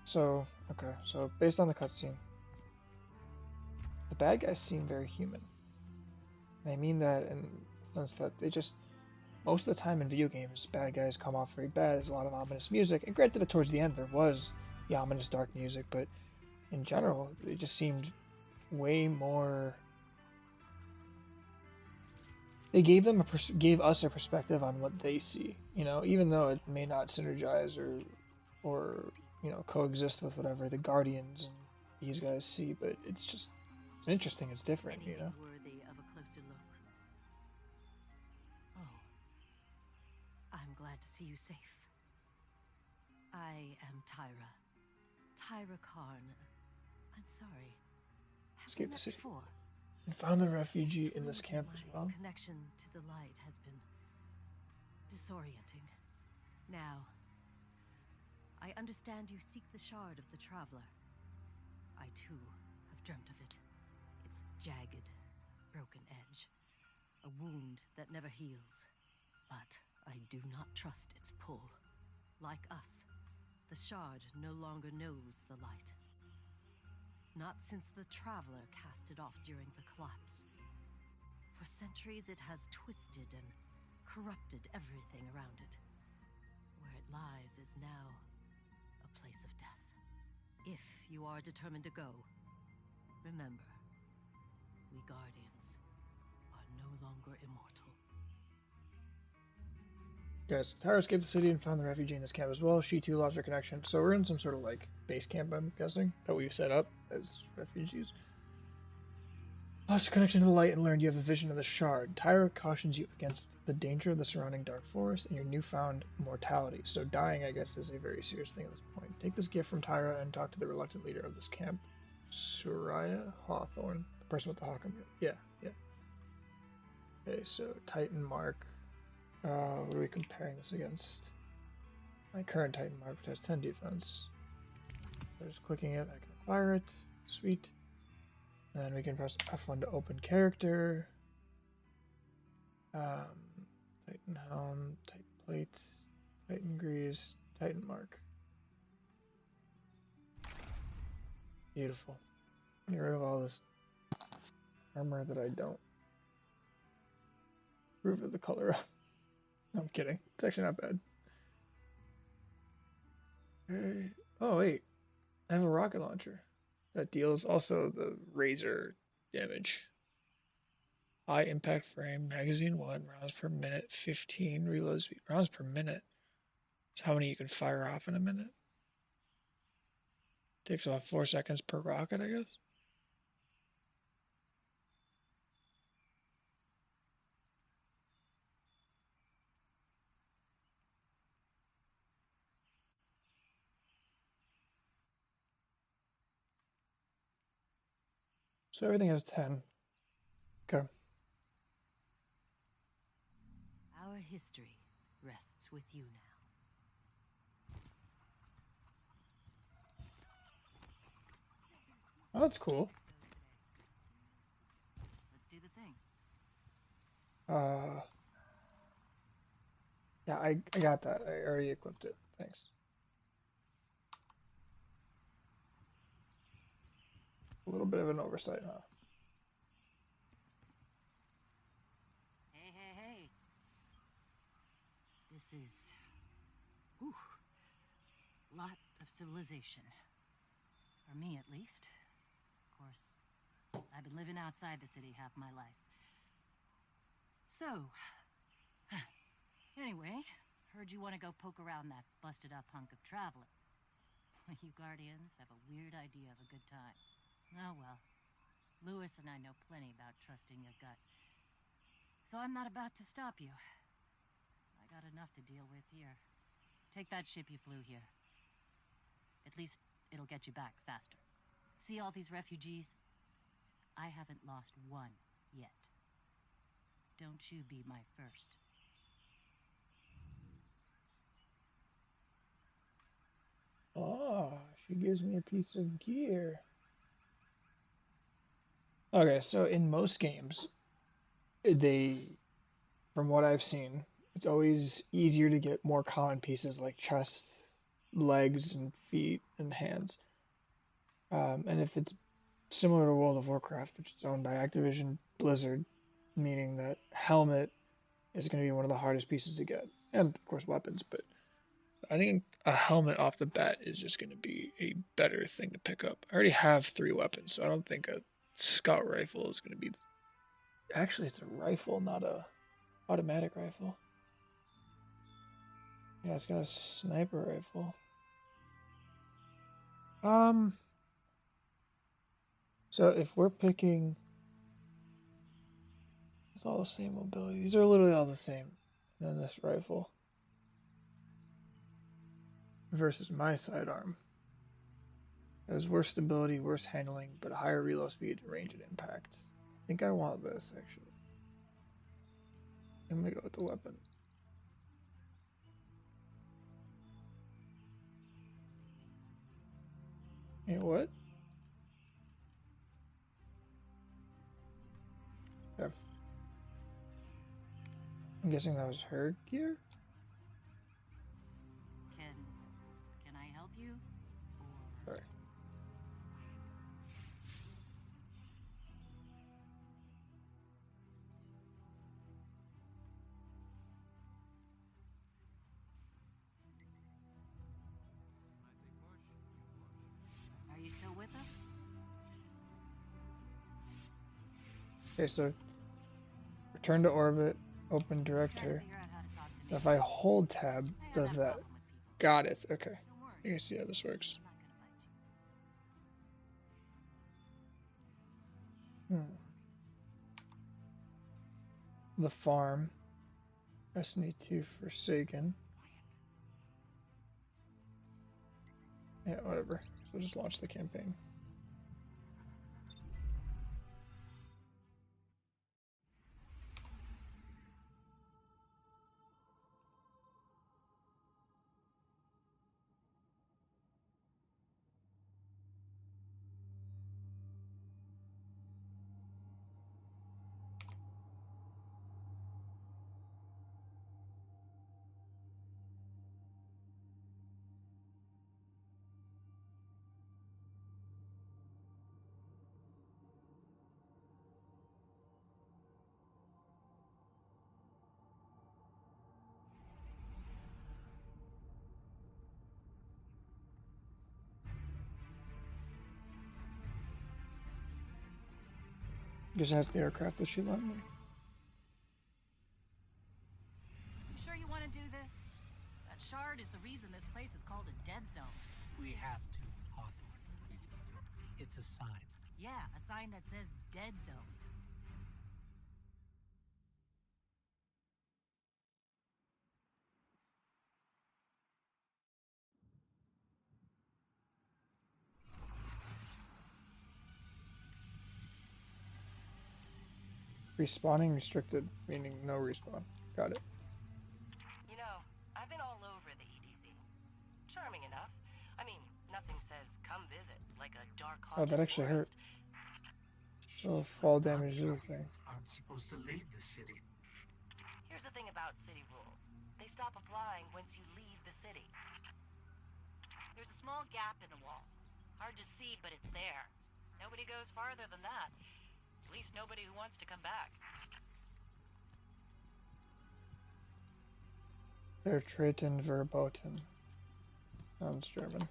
So, okay, so based on the cutscene, the bad guys seem very human. And I mean that in the sense that they just, most of the time in video games, bad guys come off very bad. There's a lot of ominous music. And granted that towards the end there was the ominous dark music, but in general, they just seemed way more. They gave us a perspective on what they see. You know, even though it may not synergize or coexist with whatever the Guardians and these guys see, but it's interesting. It's different. You know. Worthy of a closer look. Oh, I'm glad to see you safe. I am Tyra. Tyra Karn. I'm sorry. Have we Escape the met city. before? And found the refugee in this camp as well. Connection to the light has been disorienting. Now, I understand you seek the shard of the Traveler. I too have dreamt of it. Its jagged, broken edge. A wound that never heals. But I do not trust its pull. Like us, the shard no longer knows the light. Not since the Traveler cast it off during the collapse. For centuries it has twisted and corrupted everything around it. Where it lies is now a place of death. If you are determined to go, remember, we Guardians are no longer immortal. Guys, Tyra escaped the city and found the refugee in this camp as well. She too lost her connection. So we're in some sort of like base camp, I'm guessing, that we've set up as refugees. Lost your connection to the light and learned you have a vision of the shard. Tyra cautions you against the danger of the surrounding dark forest and your newfound mortality. So dying, I guess, is a very serious thing at this point. Take this gift from Tyra and talk to the reluctant leader of this camp, Soraya Hawthorne, the person with the hawk. Yeah. Okay, so Titan Mark. What are we comparing this against? My current Titan Mark, which has 10 defense. So just clicking it, I can acquire it. Sweet. And then we can press F1 to open character. Titan Helm, Titan Plate, Titan Greaves, Titan Mark. Beautiful. Get rid of all this armor that I don't. Prove of the color up. I'm kidding. It's actually not bad. Okay. Oh, wait. I have a rocket launcher that deals also the razor damage. High impact frame, magazine 1, rounds per minute, 15, reload speed. Rounds per minute. That's how many you can fire off in a minute. Takes about 4 seconds per rocket, I guess. So everything has 10. Okay. Our history rests with you now. Oh, that's cool. Let's do the thing. Yeah, I got that. I already equipped it. Thanks. A little bit of an oversight, huh? Hey. This is... whew, lot of civilization. For me, at least. Of course, I've been living outside the city half my life. So... anyway, heard you want to go poke around that busted-up hunk of Traveler. You Guardians have a weird idea of a good time. Oh well. Lewis and I know plenty about trusting your gut. So I'm not about to stop you. I got enough to deal with here. Take that ship you flew here. At least it'll get you back faster. See all these refugees? I haven't lost one yet. Don't you be my first. Oh, she gives me a piece of gear. Okay, so in most games, from what I've seen, it's always easier to get more common pieces like chests, legs and feet and hands. And if it's similar to World of Warcraft, which is owned by Activision Blizzard, meaning that helmet is going to be one of the hardest pieces to get, and of course weapons. But I think a helmet off the bat is just going to be a better thing to pick up. I already have 3 weapons, so I don't think a scout rifle is going to be. Actually, it's a rifle, not a automatic rifle. Yeah, it's got a sniper rifle. So if we're picking, it's all the same mobility. These are literally all the same. And then this rifle versus my sidearm. It has worse stability, worse handling, but higher reload speed, range, and impact. I think I want this actually. I'm gonna go with the weapon. Hey, what? Yeah. I'm guessing that was her gear? Can I help you? Sorry. Are you still with us? Okay, so return to orbit, open director. If I hold tab, does that? Got it. Okay. You can see how this works. The farm. SNE2 Forsaken. Yeah, whatever. So just launch the campaign. Guess that's the aircraft that she lent me. You sure you want to do this? That shard is the reason this place is called a dead zone. We have to, Hawthorne. It's a sign. Yeah, a sign that says dead zone. Respawning restricted, meaning no respawn. Got it. You know, I've been all over the EDZ. Charming enough. I mean, nothing says come visit like a dark haunted Oh, that actually hurt. forest. So fall damage is the thing. Aren't supposed to leave the city. Here's the thing about city rules. They stop applying once you leave the city. There's a small gap in the wall. Hard to see, but it's there. Nobody goes farther than that. At least nobody who wants to come back. Vertreten verboten. Sounds German.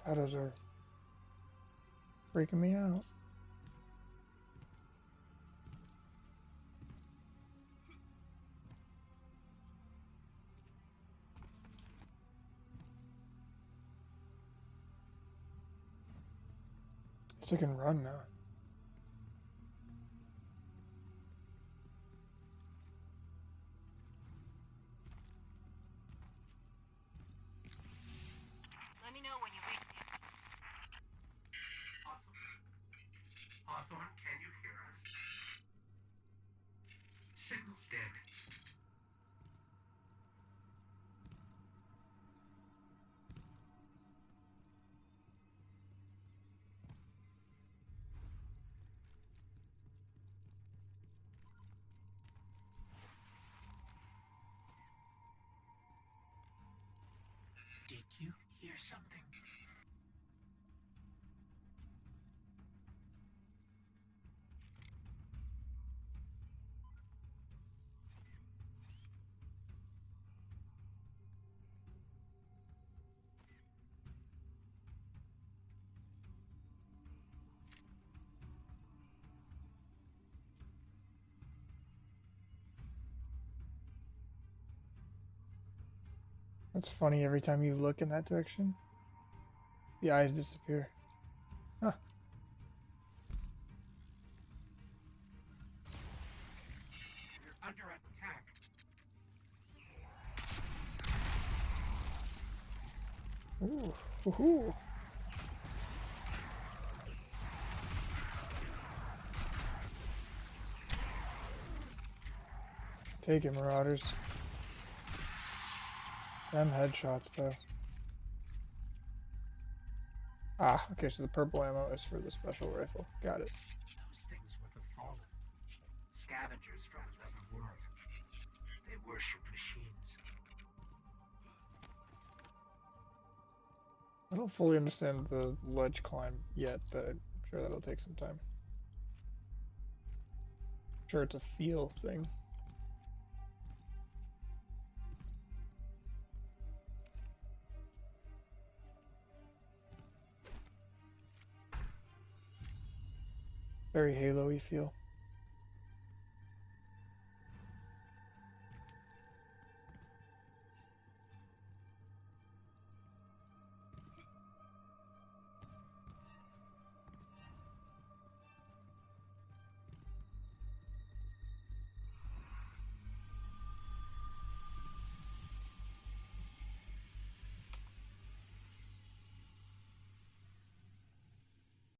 Shadows are Freaking me out. I can run now. Let me know when you reach me. Hawthorne, can you hear us? Signal's dead. Did you hear something? That's funny, every time you look in that direction, the eyes disappear. Huh. We're under attack. Ooh. Woohoo. Take it, Marauders. Them headshots, though. Ah, okay, so the purple ammo is for the special rifle. Got it. Those things were the Fallen. Scavengers from another world. They worship machines. I don't fully understand the ledge climb yet, but I'm sure that'll take some time. I'm sure it's a feel thing. Very Halo-y feel.